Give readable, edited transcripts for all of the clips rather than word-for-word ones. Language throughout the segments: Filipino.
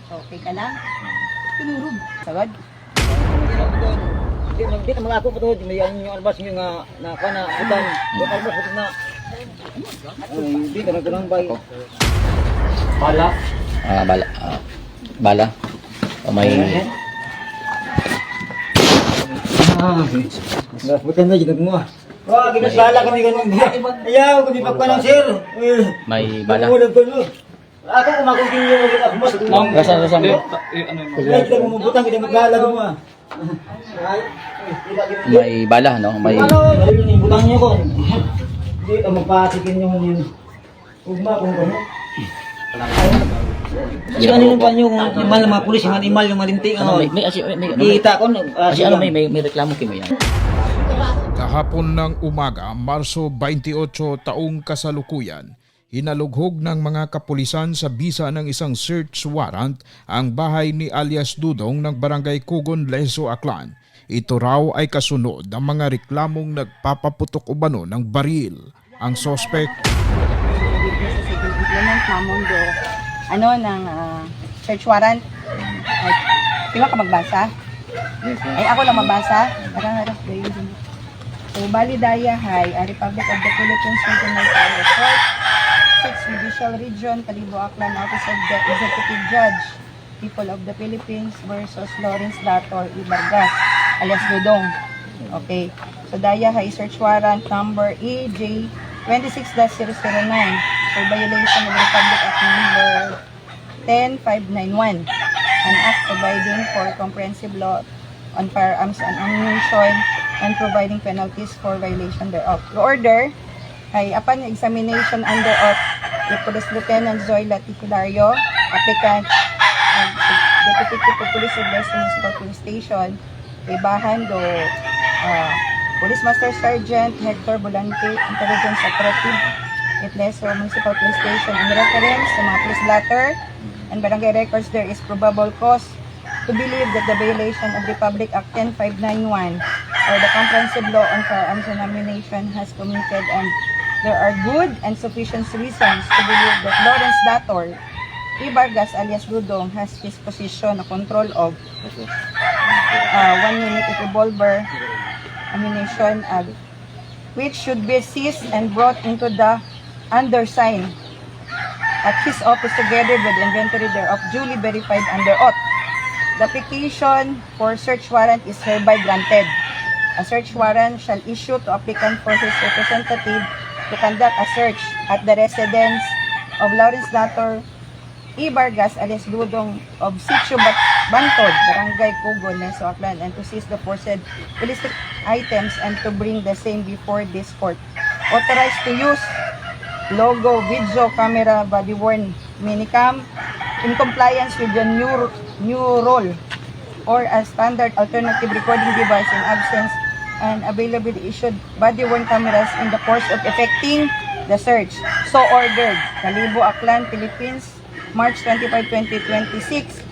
Okay ka lang? Tinurog. Sagad? Hindi na mga ako po to, may yung albas nyo nga na utan. Yung albas po na. Hindi ka nagkunang bay. Bala? Bala. Bala. O may... Buti na dyan mo. Wah, ginasala kami ganun. Ayaw, kami pagpanang sir. May bala. Ako kumakuntin yung mag-ako. Rasa mo. Kita mo mabutang, kita maglalaro mo. May bala, no? May... Butang niyo ko. Hindi ka magpasikin yung yun. Ugma kung gano'n. Kasi kanina pa nyo kung imal ng mga pulis, yung animal, yung malinti. Kita ko. Kasi ano, may reklamo kayo yan. Kahapon ng umaga, Marso 28 taong kasalukuyan, hinalughog ng mga kapulisan sa bisa ng isang search warrant ang bahay ni alias Dudong ng Barangay Kugon, Leso, Aklan. Ito raw ay kasunod ng mga reklamong nagpapaputok umano ng baril. Ang sospek Implement namon do ng search warrant. Ikaw ka magbasa? Ay, ako lang magbasa. Harap. So, bali daya hay, Republic of the Philippines, Regional Trial Court, 6th Judicial Region, Kalibo, Aklan, Office of the Executive Judge, People of the Philippines versus Lawrence Dator Ibargas, alias Dudong. Okay. So, daya hay, search warrant number EJ 26-009 for violation of Republic Act number 10591, an act providing for comprehensive law on firearms and ammunition and providing penalties for violation thereof. The order ay upon examination under oath ni Police Lieutenant Zoila Hilario, applicant Deputy Chief of Police of Leso Municipal Police Station, ibahan do Police Master Sergeant Hector Bolante, Intelligence Operative at Leso Municipal Police Station. In reference sa mga police letter and barangay records, there is probable cause to believe that the violation of Republic Act 10591 or the comprehensive law on firearms and ammunition has committed, and there are good and sufficient reasons to believe that Lawrence Dator Ibargas alias Dudong has his possession of control of 1 unit of revolver ammunition which should be seized and brought into the undersigned at his office together with inventory thereof duly verified under oath. The application for search warrant is hereby granted. A search warrant shall issue to applicant for his representative to conduct a search at the residence of Lawrence Dator Ibargas alias Dudong of Sitio Bantod, Barangay Kugon, Leso, Aklan, and to seize the foresaid illicit items and to bring the same before this court. Authorized to use logo, video, camera, body-worn minicam in compliance with the new rule or a standard alternative recording device in absence and available issued body-worn cameras in the course of effecting the search. So ordered. Kalibo, Aklan, Philippines, March 25, 2026.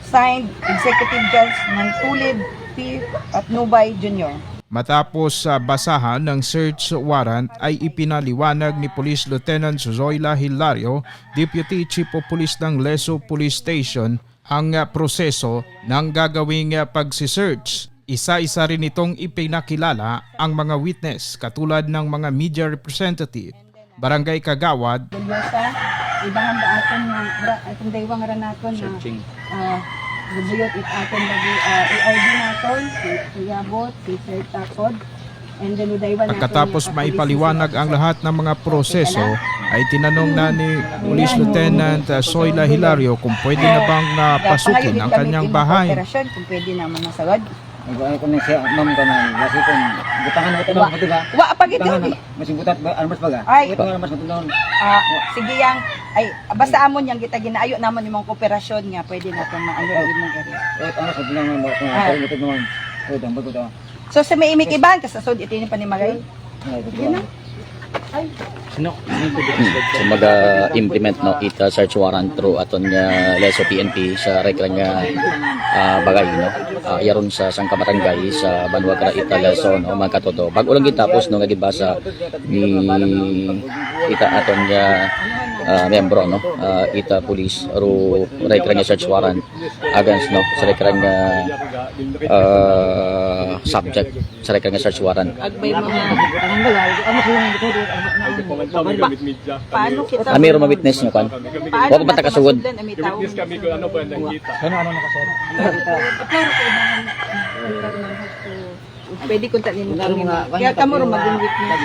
Signed, Executive Judge Mantulid P. Patnubay Jr. Matapos sa basahan ng search warrant ay ipinaliwanag ni Police Lieutenant Zoila Hilario, Deputy Chief of Police ng Leso Police Station, ang proseso ng gagawing pagsisearch. Isa-isa rin itong ipinakilala ang mga witness katulad ng mga media representative, barangay kagawad, Ibahan ba aton nga atong daywang ra naton na gubuyot it aton lagi ARD naton si Yabot, si Sir Takod, and then udaywan naton. Pagkatapos maipaliwanag ang lahat ng mga proseso, ay tinanong na ni Police Lieutenant Zoila Hilario kung pwede na bang pasukin ang kanyang bahay. Kung pwede naman masagad. Ay ko na siya ma'am kanan kasi kung butangan mo tanong mo diba? Wa pagit yun. Masibutat ba armas baga? Ay, ito nga armas mo sige yang ay basta amon yang kita ginaayo namon imong kooperasyon nga pwede naton maano imong area. armas mo lang mo kung ano naman. Dambot ko ta. So sa may imikiban ka sa sud itini pa ni Magay. Sige na. Ay. So mag-implement no ita search warrant through aton nga Leso PNP sa reklang nga bagay no. Yaron sa Sangkabarangay sa Banwag ita Leso no magkatoto. Bag ulang gitapos no nga gibasa ni ita aton nga miyembro no ita police ro rekrang search warrant against no sa rekrang subject sa rekrang search warrant. Agbay mga paano kita Amiro ma-witness nyo kan. paano Wa pa banta kasugod. Pwede kung talin mo kami. Kaya kamo ro maging witness.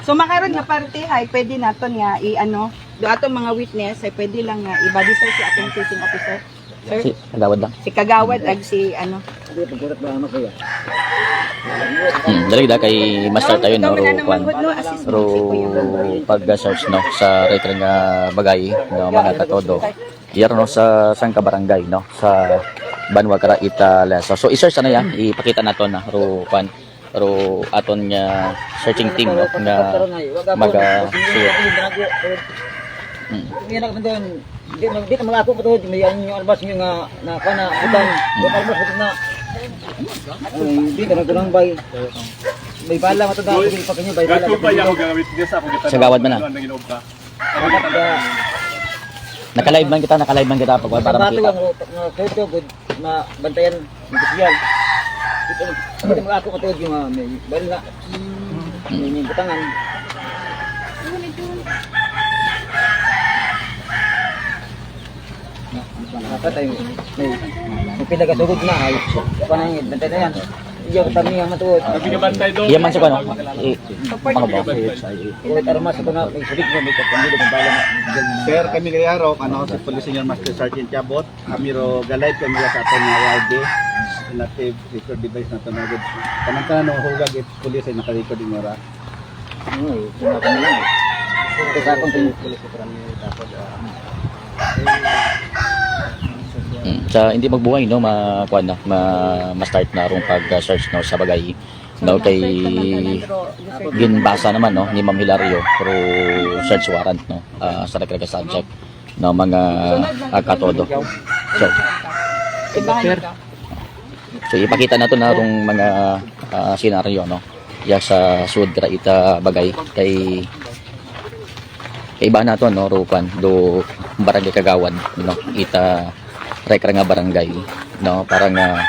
So makaron nga parte hay pwede naton nga i-ano do atong mga witness ay pwede lang nga i-body search si atong shooting officer. Sir, Si agawad lang. si Kagawad ag si ano. Dali da kay master tayo no ro kwan. assist Ro pag-search no sa rekrang bagay no mga katodo. Iyar no sa sang kabarangay no sa Banwa Karaita Leso. So i-search na yan, ipakita nato na ro kwan ro aton nga searching team no nga maga Di na mga ako patod, may yung albas nyo nga na kana utan. Yung albas patod na di ka nagtunang bay. May bala matod na ako pa kanyo bay bala. sa gawad man na. Naka-live man kita pag para Bato makita. ang photo good na bantayan ng yan. Di na mga ako patod yung may bala. May butangan. Nakatay may pinagasugod na ay panangit bantay na yan. Iyo kami ang matuod. Iya man sa kuno. Mga ba? Ulit armas ito na may sulit na may kapamilya ng bala na. Sir, kami gayaro, ano, si Police Senior Master Sergeant Chabot, kami ro galay kami sa aton nga YD, native record device na tunagod. Kanang no hugag it police ay naka-record din nora. Sinabi na lang. Ito sa akong police ito kami tapos Sa hindi magbuhay no makuan na ma-start na rong pag-search no sa bagay no kay ginbasa naman no ni Ma'am Hilario pero search warrant no sa rekrega subject no mga katodo. So ipakita nato na rong mga senaryo no ya sa sud Karaita bagay kay iba nato no rupan do barangay Kagawad no ita rekra nga barangay no para nga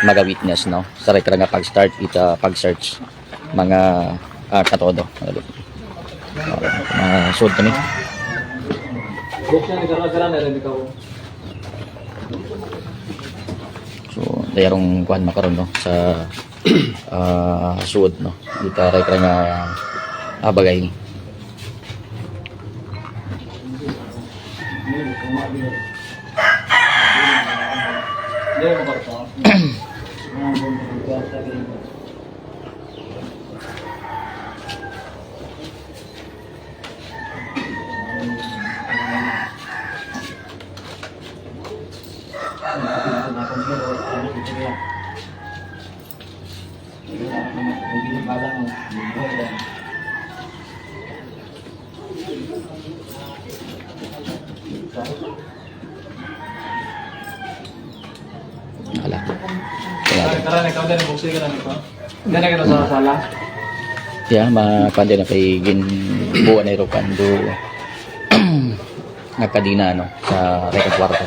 maga-witness no sa rekra nga pag-start ita pag-search mga katodo mga sud kami. So dayarong kuan makaron no sa sud no ita rekra nga bagay. Wala. Karena ikaw din buksi ka na nito. Hindi na kita sa sala. Yeah, makande na kay ginbuo na irukan do nagkadina no sa record kwarto.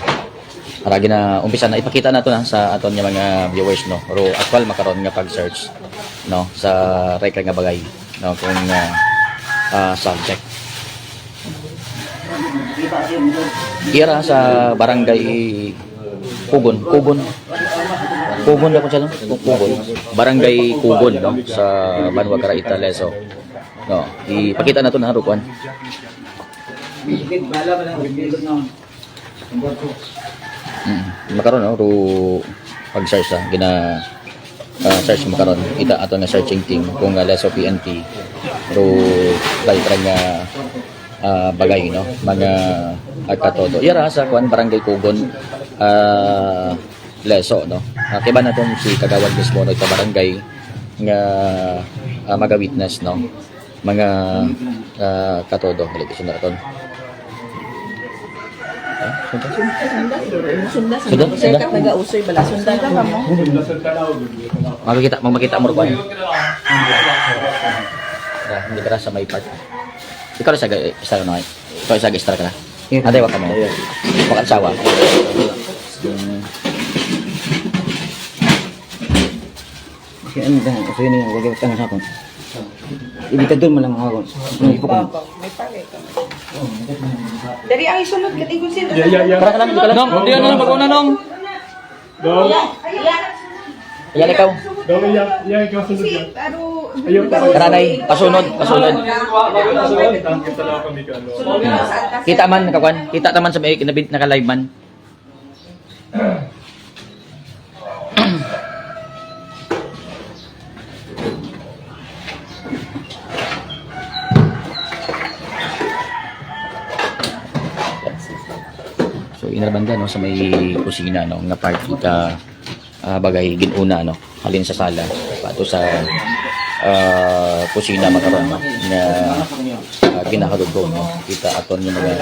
Para gina umpisa na ipakita nato na sa aton nga mga viewers no. Ro actual makaron nga pag-search no sa record nga bagay no kung subject. Ira sa barangay Kugon na ko siya no? Kugon. Barangay Kugon no sa Banwa Karaita Leso. No, ipakita nato na rukuan. bala ba lang bilog na. Makaron no ro pag-search gina search makaron ita ato nga searching team kung Leso PNP ro baytra nga bagay no mga katodo. Ira sa kuan barangay Kugon Leso no. Kiba naton si Kagawad mismo no ita barangay nga maga-witness no mga katodo dali sunod naton. Sunda nagausoy bala sunda ka mo. Makita mo kuan. Hindi ka sa may part. Ikaw sa extra na. Ikaw sa extra ka na. Ate, wag ka mo. Wag ka sawa. Kasi ano ba, kasi yun yung wag ka na sa akon. Ibitador mo lang ako. Ipo ko. May pare ka. Dari ang isunod ka kung sino. Para ka lang, dito ka lang. Nong, di ano, mag-una nong. Dong, Ayan, ikaw. dong, iya, ikaw sunod yan. Pero Karanay, pasunod. Kita lang kami ka, ano. Kita man, nakakuan. Kita naman sa may naka-live man. So inarbanda no sa may kusina no nga part kita bagay ginuna no halin sa sala pato sa kusina makaron no nga ginahadugog no kita aton yung mga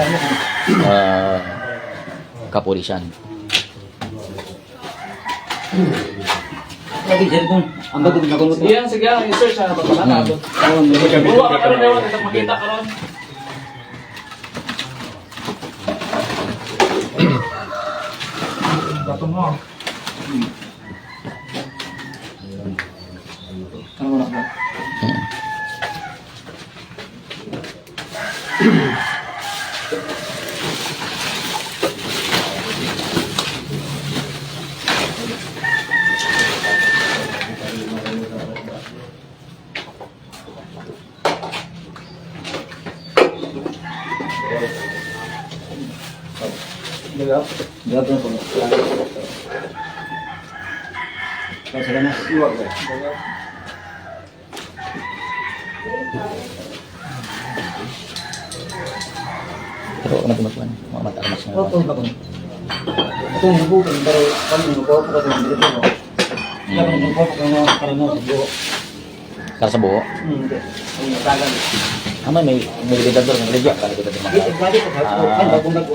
kapulisan. Lagi sir kung ang bago na ko. Iyan, sige, i-search na ba pala nato. Buwa ka karon daw, ito makita karon. Bato mo. Ano na ba? Gab na po. Kasi na iwag ba. Pero ano tumakwan mga mata mas na. Opo ba ko. Ito yung bukan pero kami ko ko ko dito ko. Ya ko ko ko para no buo. Para sa buo. Hindi. Ay tagal. Ama may medidador ng legya kala kita di Dito maka. balik ko kan bago na ko.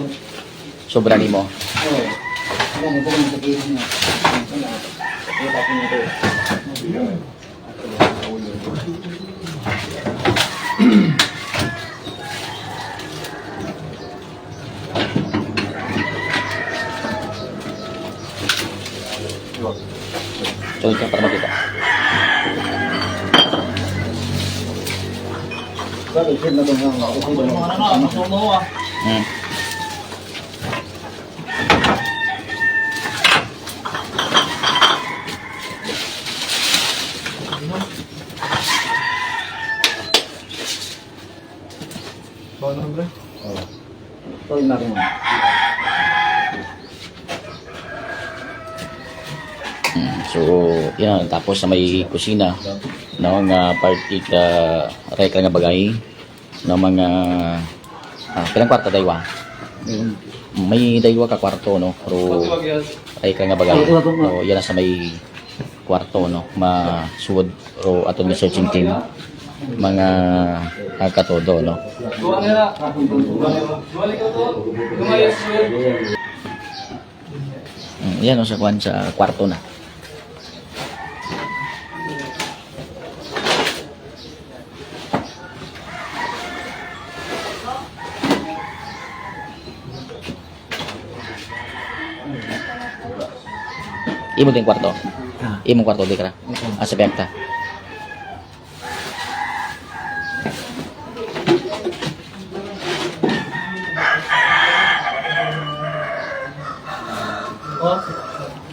Sobra nimo. Oh. Ano ko yung sabihin niya. Ano tapos nito. So ito para makita. Bakit sir na dong ako. Hmm. Bawa na bro. Ito yung natin. So, yan tapos sa may kusina no nga party ka rekla nga bagay no mga pilang kwarto daywa. May daywa ka kwarto no pero rekla nga bagay. So, yan na sa may kwarto no masuod ro aton ni searching team mga katodo no. Buwa nila. Balik ko to. Lumayas mo yun. Yan no sa kwan sa kwarto na. Imo din kwarto. Imong kwarto di kara. Sa benta.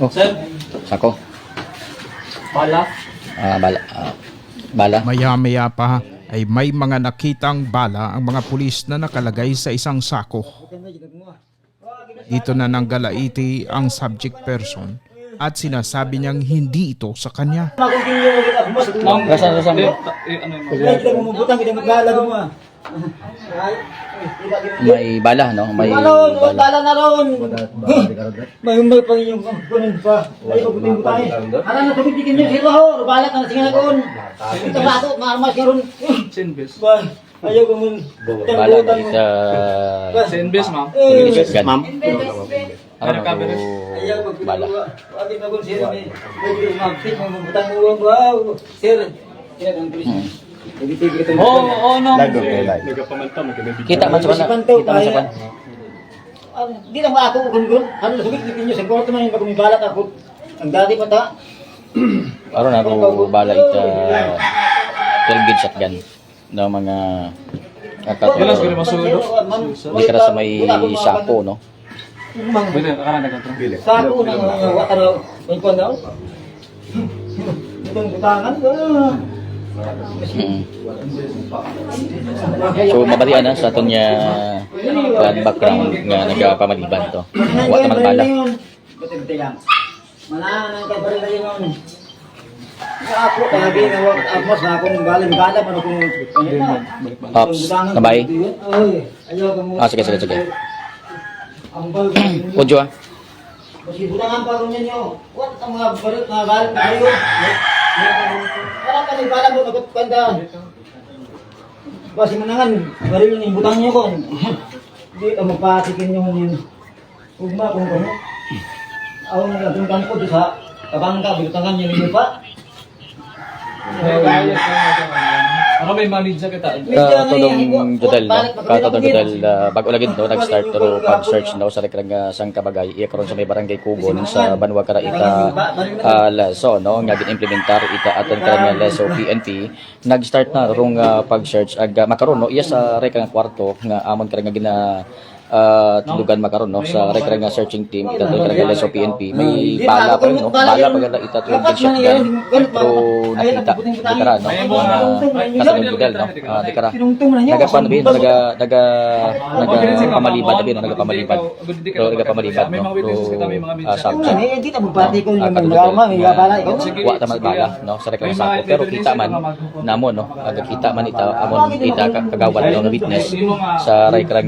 Oh, Sir, sako. pala. Bala. Maya-maya pa ay may mga nakitang bala ang mga pulis na nakalagay sa isang sako. Dito na nanggalaiti ang subject person at sinasabi niyang hindi ito sa kanya. Nong, Rasa ano yung Ay, kita mo mabutang kita maglalaro mo. May bala no, may Ano, bala. bala na ron. May pang inyong kunin pa. Ay, pabutin mo tayo. Ara na tubig dikin niyo, sila ho. Balat na sige na kon. Ito bato, maarmas ka ron. Sinbes. Ba, ayaw ko mun. Bala na sa Sinbes, ma'am. ma'am. Ano ka, Beres? Ayaw ko Bala. Wagi na kon sir may. May mabtik mo mabutang mo. Wow, sir. Sir, ang pulis. Oo, no. Lago kay live. Kita man sa pan. Kita man sa pan. Di lang ako kung ano sugit niyo sa kwarto man yung balat ako. Ang dati pa ta. Aron ako bala ita 12 gauge shotgun na mga Yun lang siguro masulog. Hindi ka na sa may sako, no? Pwede, kakarang nagkontrol. Sako ng wataro. Yung kono. Itong butangan. Mm. So mabalian na sa aton niya background nga nagapamaliban to. Wa ta magbala. Mananang kay baril yun. Ako talaga na wag amos na akong bala pa kung Ops, nabay. Ayaw ko mo. Sige. Ang bal. Udyo ah. Kasi butangan pa rin ninyo. What ang mga baril na galit kayo? Wala pa ni bala mo nagot kanda. Kasi manangan baril ni butang niyo ko. Hindi ka magpatikin niyo yun. Ugma kung ano. Ako na lang ko sa kabangka bilutangan niyo niyo pa. Ano may manage kita? Katodong Jodel, no? Katodong Jodel, bago lagi no, nag-start to pag-search no, sa rekrang sang kabagay, iya karon sa may barangay Kugon sa Banwa Karaita, Leso, no, nga ginimplementar ita aton karang Leso PNP, nag-start na rong pag-search ag makaron no, iya sa rekrang kwarto nga amon karang gina tulugan makaron no sa rekrang searching team ita to karang Leso PNP, may bala pa rin no, bala pa ganda ita to yung shotgun, pero nakita dikara no, katodong Jodel no, dikara nagapan bin nagapamaliban na bin no, nagapamaliban no, pro subject Hindi na magbati ko yung mga may bala ikaw. wa ta magbala no sa reklamo sako pero kita man namo no aga kita man ita amon ita kagawad no na witness sa rekrang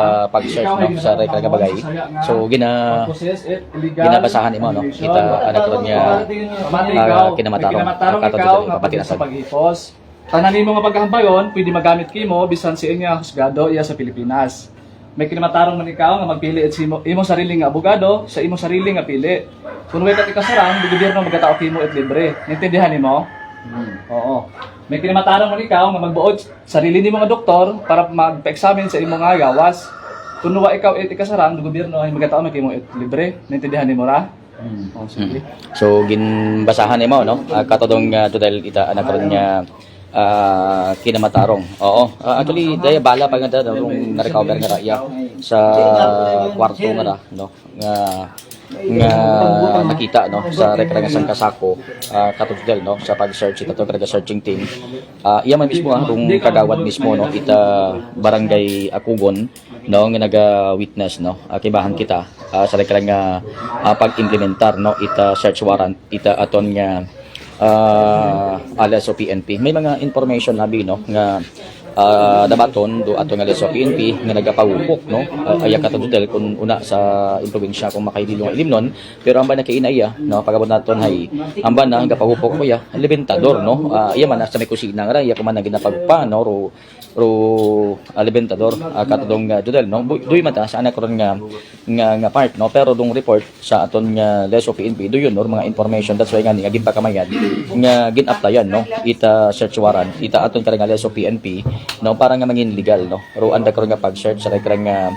pag-search no sa rekrang bagay so ginabasahan imo no kita anak ron niya kinamatarong katotoo papatinasan tanan nimo nga pagkahampayon pwede magamit kimo bisan si inya husgado iya sa Pilipinas. May kinamatarong man ikaw nga magpili at imong sariling nga abogado sa imong sariling nga pili. Kung way ka ikasarang, di gobyerno magkatao kimo at libre. Naintindihan nimo? Oo. May kinamatarong man ikaw nga magbuod sarili nimo nga doktor para magpa-examine sa imong nga gawas. Kung wa ikaw at ikasarang, di gobyerno ay magkatao na kimo at libre. Naintindihan nimo ra? Oh, sige. so ginbasahan nimo no katodong Jodel ita anak ron niya kinamatarong. Oo. Actually, daya bala pa nga nung na-recover nga raya sa kwarto nga ra, no. Nga nakita no sa rekrang sang kasako katudel no sa pag-search ito talaga searching team. Iya man mismo rung kagawad mismo no ita barangay Akugon no nga naga-witness no kibahan kita sa rekrang pag-implementar no ita search warrant ita aton nga Leso PNP. May mga information labi no nga dabaton do ato nga Leso PNP nga nagapawupok no aya katudel kun una sa probinsya kung makaidilong ilimnon pero amba na kay inaya no pagabot naton hay amba na gapawupok ko ya libentador no iya man sa may kusina nga iya ko man ginapagpa no ro libentador katudong Jodel no duy mata sa anak ron nga part no pero dong report sa aton nga Leso PNP do yun no mga information that's why nga ginpakamayan nga gin-applyan no ita search warrant ita aton karang Leso PNP no para nga mangin legal no ro anda karon nga pag-search sa karang nga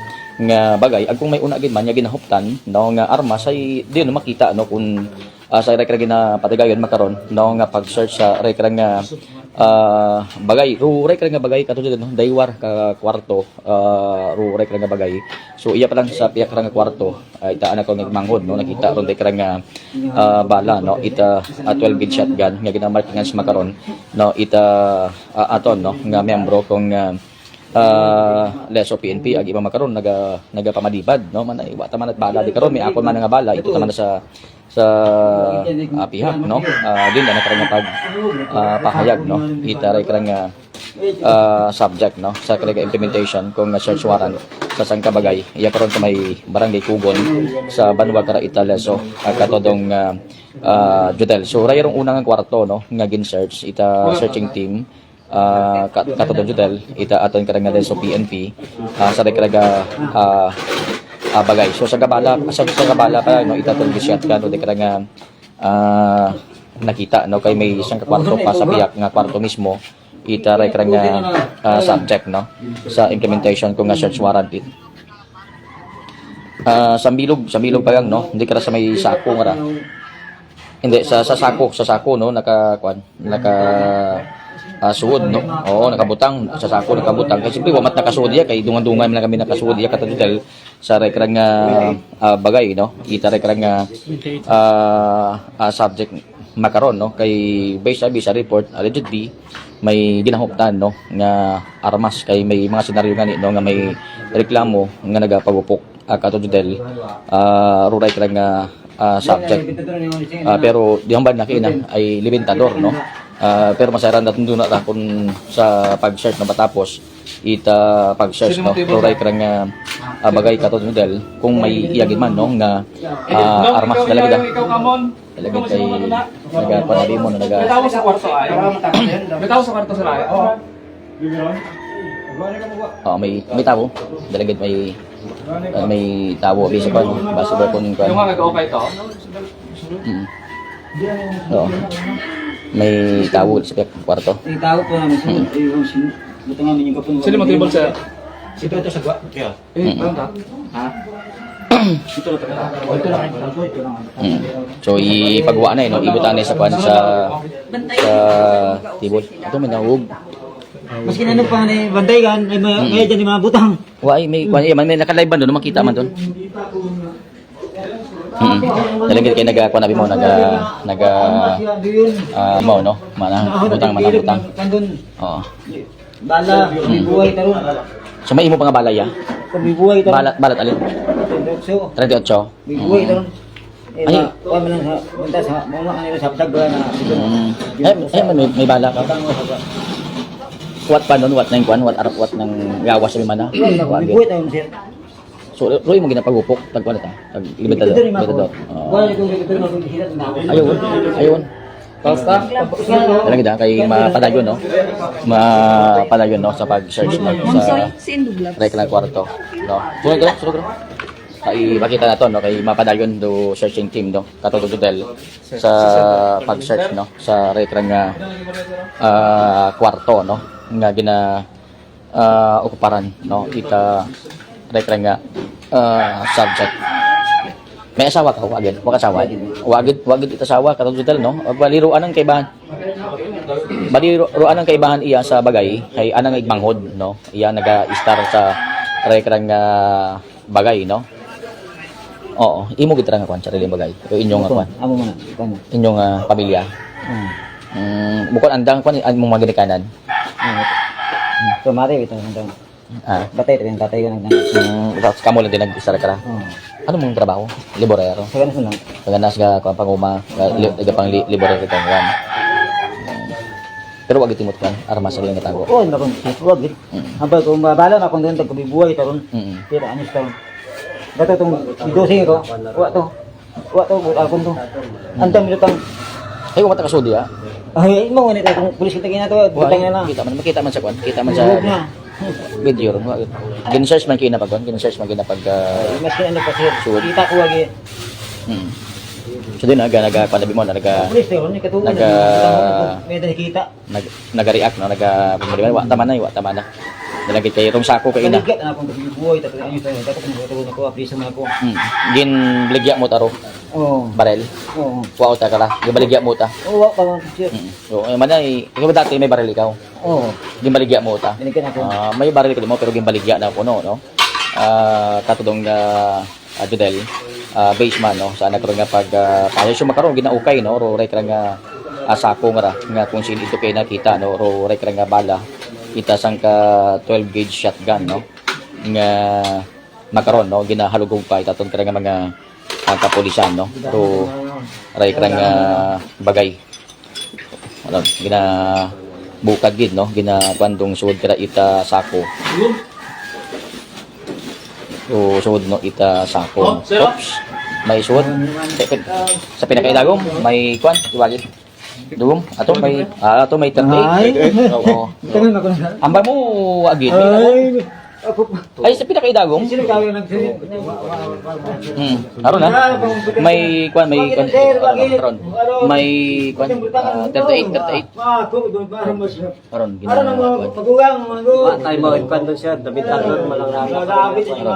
bagay ag kung may una gid man nga ginahuptan no nga armas ay di no makita no kung sa karang ginapatigayon makaron no nga pag-search sa karang nga bagay ro karang nga bagay katulad no daywar ka kwarto ro karang nga bagay so iya pa lang sa piyak nga kwarto ita anak ko nagmanghod no nakita ron karang nga bala no ita 12 gauge shotgun nga ginamarkingan sa makaron no ita aton no nga miyembro kong Leso PNP ag iba makaron nagapamadibad no man ay wa ta man at bala di karon may akon man nga bala ito taman sa pihak no din na karang pag pahayag no ita ray karang subject no sa karang implementation kung search warrant sa sangkabagay iya karon sa may barangay Kugon sa Banwa Karaita Leso katodong Jodel so ray rong unang kwarto no nga gin-search ita searching team katodong Jodel ita aton karang Leso PNP sa rekraga bagay so sa kabala pa no ita tong shotgun o karang nakita no kay may isang kwarto pa sa biyak nga kwarto mismo ita rekrang nga subject no sa implementation kung nga search warrant it. Sa bilog pa lang no, hindi ka ra sa may sako nga ra. Hindi sa sako no naka suod no. Oo, nakabutang sa sako nakabutang. Kasi siyempre wamat nakasuod ya kay dungan-dungan man kami nakasuod ya katudel sa rekrang bagay no. Ita rekrang subject makaron no kay based sa report allegedly may ginahuptan no nga armas kay may mga senaryo gani no nga may reklamo nga nagapagupok katudel ruray krang subject. Pero di hambad na kina ay limitador no. Pero masaran natin doon na kung sa pag-search na matapos ita pag-search no ruray krang bagay katudel kung may iyagin man no nga armas talaga Ikaw kamon. talaga kay nagapanabi mo na May tao sa kwarto ay. May tao sa kwarto sila ay. may tao dalagad may tao basic pa base ba kung Yung nga nag-okay to. Oo. May tao sa kwarto. Yung tao po namin, buto namin yung kapunuan. Sino mo table sir? Ito sa gwa. Ano ta? Ha? Ito lang. So ipagawa na no ibutan na sa kwan sa tibol. Ito may nawog. Maski na pa ni bantay kan, ay may dyan yung mga butang. Wai may kwan may naka-live man doon makita man doon. Talaga kay nagakwan nabi mo mo no mana butang. Oo. Bala, bibuhay taron. So may imo pa nga balay ya. Kung bibuhay taron. Balat alin? 38. Bibuhay taron. Ay. Kuha mo lang sa buntas ha. Mama kanila sa pagdagwa na. May bala ka. What pa nun? What nang kwan? What nang gawas sa mana? Bibuhay taron sir. So, Roy mo ginapagupok tag kwan ta. Tag limitado. Wala ko ito na kung hilat na. Ayun. Basta talaga da kay mapadayon no. Mapadayon no sa pag-search no sa reklang kwarto no. Sugro. Ay makita na to no kay mapadayon do searching team no katududel sa pag-search no sa reklang kwarto no nga gina okuparan no ita reklang subject. May asawa ka, wagid. Wag asawa. Wagid itasawa katududel no. Baliruan ang kaibahan. Baliruan ang kaibahan iya sa bagay kay anang igmanghod no. Iya naga-star sa rekrang bagay no. Oo, imo gid ra nga kwan sarili bagay. O inyong kwan. Amo man. Inyong pamilya. Bukod andang kwan among mga ginikanan. So mari ito nang batay rin tatay ko nang. Kamo lang din nag-star ka. Ano mong trabaho? Liborero. Sa ganas lang. Paganas ka kung panguma, pang liborero ka yan. Pero wag itimot kan, armas sa nga tago. Oo, nakon wag gid. Hambal ko mabala na kung doon tagbibuhay taron. Pero anis taron. Dato tong dosing ko. Wa to butal kun to. Andam mitang. Ay, wala ka sudi ah. Ay, mo ni tong pulis kita gina to, butang na lang. Makita man sa kwan, kita man sa video ron. Gin-search man kina pag kwan, gin-search man kina pag Maski ano pa sir. Kita ko wagi. So din naga panabi mo Pulis tayo ni katuon. May nakita. Naga-react no, wa tama na. Dalagit kay rong sako kay ina. Balikat na akong buhay tapos ayun tayo dapat mo tuon ako aprisa man ako. Gin bligya mo taro. Oo. Barel. Oo. Wa ta kala, gin baligya mo ta. Oo, wa pa sir. So ay manay, ikaw dati may barel ikaw. Oo. Gin baligya mo ta. Balikan ako. May baril ko mo pero gin baligya na ko no. Katudong Judel baseman no sa nagkaroon nga pag payo siya makaroon ginaukay no ro rek nga sako nga kung sino ito kay nakita no ro rek nga bala kita sang ka 12 gauge shotgun no nga makaroon no ginahalugog pa itaton ka nga mga kapulisan no ro rek nga bagay ano gina bukad gid no gina kwandong suod kara ita sako. So, suod no ita sako. Oops. May suod. Sa pinakailagom, may kwan, iwagid. Dugom, ato may 38. Oo. Tangan ako na. Amba mo agid. Ay, sa pinakaidagong? Sino kami nagsunod? Aron na. May kwan, aron. May kwan, 38. Aron, ginawa kwan. Pagugang, Tayo mo ipan doon siya, David Alon, malang Aron,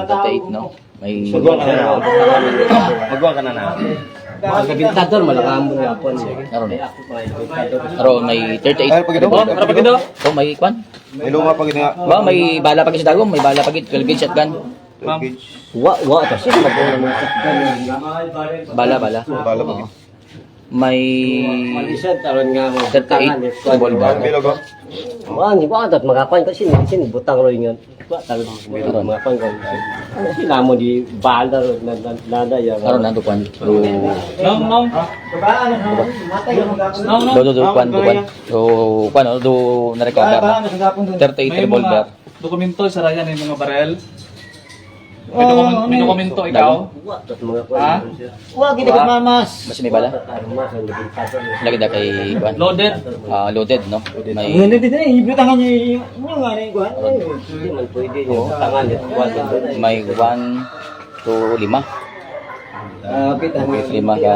38, no? May... Magwa ka na na. Kabintador, malang mo yapon. Aron. Aron, may 38. Para pag ito? So, may kwan? May luma pa gid nga. Ba, may bala pag sa dagong, may bala pag 12 gauge shotgun. Wa, ito siya, magwa na Bala. Bala pa Oo. May Isa, taron nga mo. 38 revolver. Bilog ko. Wah, hindi ko adat magapan kasi sin butang ro yun. Wa taron magapan ko. Sila mo di bala ro nada ya. Aron na kwan. Nong. Do kwan. So, kwan, do na-recover. 38 May revolver. mga dokumento sa raya ng mga barel. May dokumento ikaw. Wa, tat mga Ha? Wag kita mamas. Basta may bala. mas ang bintador. Lagi na kay kwan. Loaded. Loaded, no? May Hindi din ibutangan niyo yung nga ni kuan. Hindi man pwede niyo tangan ito. may 1 to 5. Kita mo. 5 ka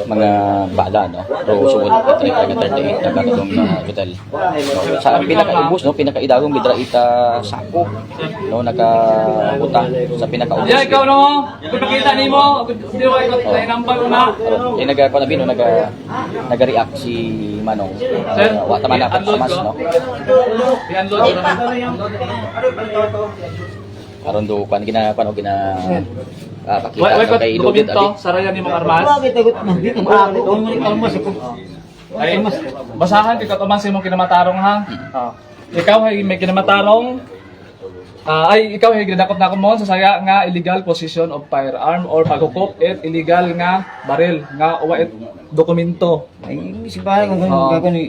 mga bala, no? Pero sugod ito yung 38 na katulong na hotel. No? Sa pinakaubos, no? Pinakaidagong bidra ita sako, no? Nakabuta sa pinakaubos. Yeah, ikaw no. Ipakita nimo. Di ko ikaw tayo nambal na. Yung nagkakon no? Nag-react si Manong. Wata man ako sa mas, no? I-unload ko naman. Aron do kwan pakita Wait, kay loaded dokumento ali. sa raya ng mga armas. Wag kita gut man. Dito mo almas ko. Ay, basahan kay katuman sa imong kinamatarong ha. Ikaw ay may kinamatarong ikaw ay ginadakop na mo sa saya nga illegal possession of firearm or pagkukop it illegal nga baril nga uwa it dokumento. Ay, si ba kung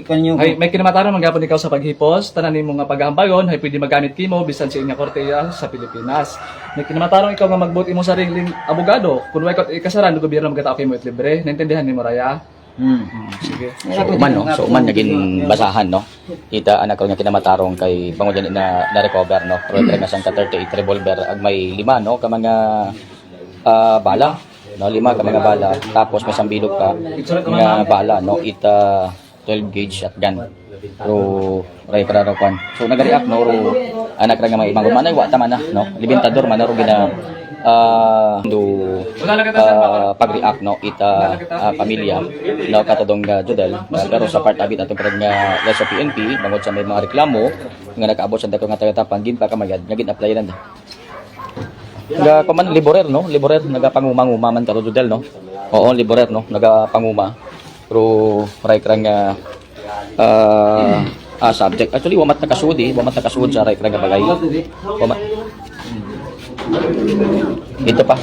kanyo. Ay may kinamatarong manggapon ikaw sa paghipos tanan nimo nga paghambayon ay pwede magamit kimo bisan sa inya korteya sa Pilipinas. May kinamatarong ikaw nga magbuot imong sariling abogado kun way ka ikasaran ng gobyerno magkatao kimo it libre. Naintindihan nimo raya? Sige. So uman naging basahan, no? Kita anak ko nga kinamatarong kay pangudyan na recover, no? Pero nga sang 38 revolver ag may 5, no? Ka mga bala, no? 5 ka mga bala, tapos may sambilog ka nga bala, no? Ita 12 gauge shotgun. Pero ray para kwan. So nag-react, no? Ro anak ra nga may ibang manay wa ta man, no? Libintador man ro gina pag-react, no? Ita pamilya, no? Katodong judel, pero sa part abit atong karag nga leso PNP bangod sa may mga reklamo nga nakaabot sa dako nga tagatapan gin pa kamayad nagin applyan da. Nga paman liborer, no? Liborer nagapanguma man kato judel, no? Oo, liborer, no? Nagapanguma. Pero right rang subject. Actually, wamat nakasuod sa right rang bagay. Wamat. Ito pa.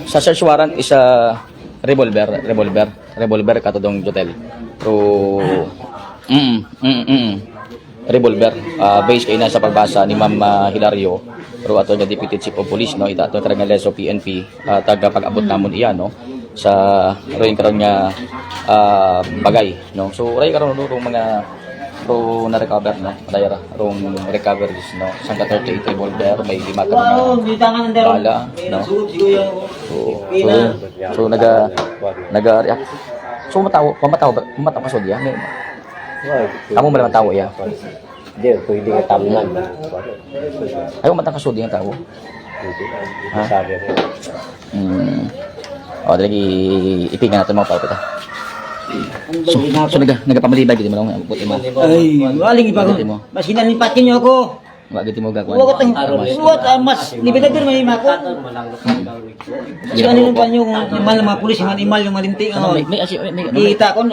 Sa search warrant isa revolver katodong hotel. Pero revolver based kay na sa pagbasa ni Ma'am Hilario pero ato nga Deputy Chief of Police, no? Ita ato karang leso PNP taga pag-abot namon iya, no? Sa rin karon nga bagay, no? So ray karon mga ro na-recover, no? Dayara rong recoveries, no? Sang 38 revolver, may 5 ka mga bala, no? So naga-react. So mataw ka sud ya. Amo man mataw ya. Hindi, pwede nga talunan. Ayaw matang ka sud yang tawo. Sabi O dali ipingan natin mga palpita. So nagapamalibay gid mo lang buti mo. Ay, waling iba ko. Mas kinalipat niyo ako. Wa gid mo gagawin. Huwag tang mas libetador man ima ko. Kasi kanino pa yung imal ng mga pulis, yung imal yung malinti. Kita ko.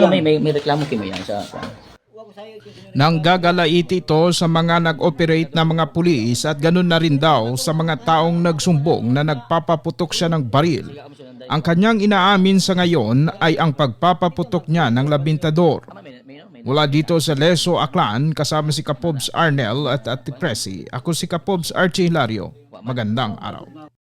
May reklamo kimo yan sa Nang gagalaiti ito sa mga nag-operate na mga pulis at ganun na rin daw sa mga taong nagsumbong na nagpapaputok siya ng baril. Ang kanyang inaamin sa ngayon ay ang pagpapaputok niya ng labintador. Mula dito sa Leso, Aklan, kasama si Kapobs Arnel at Ate Presi, ako si Kapobs Archie Hilario. Magandang araw.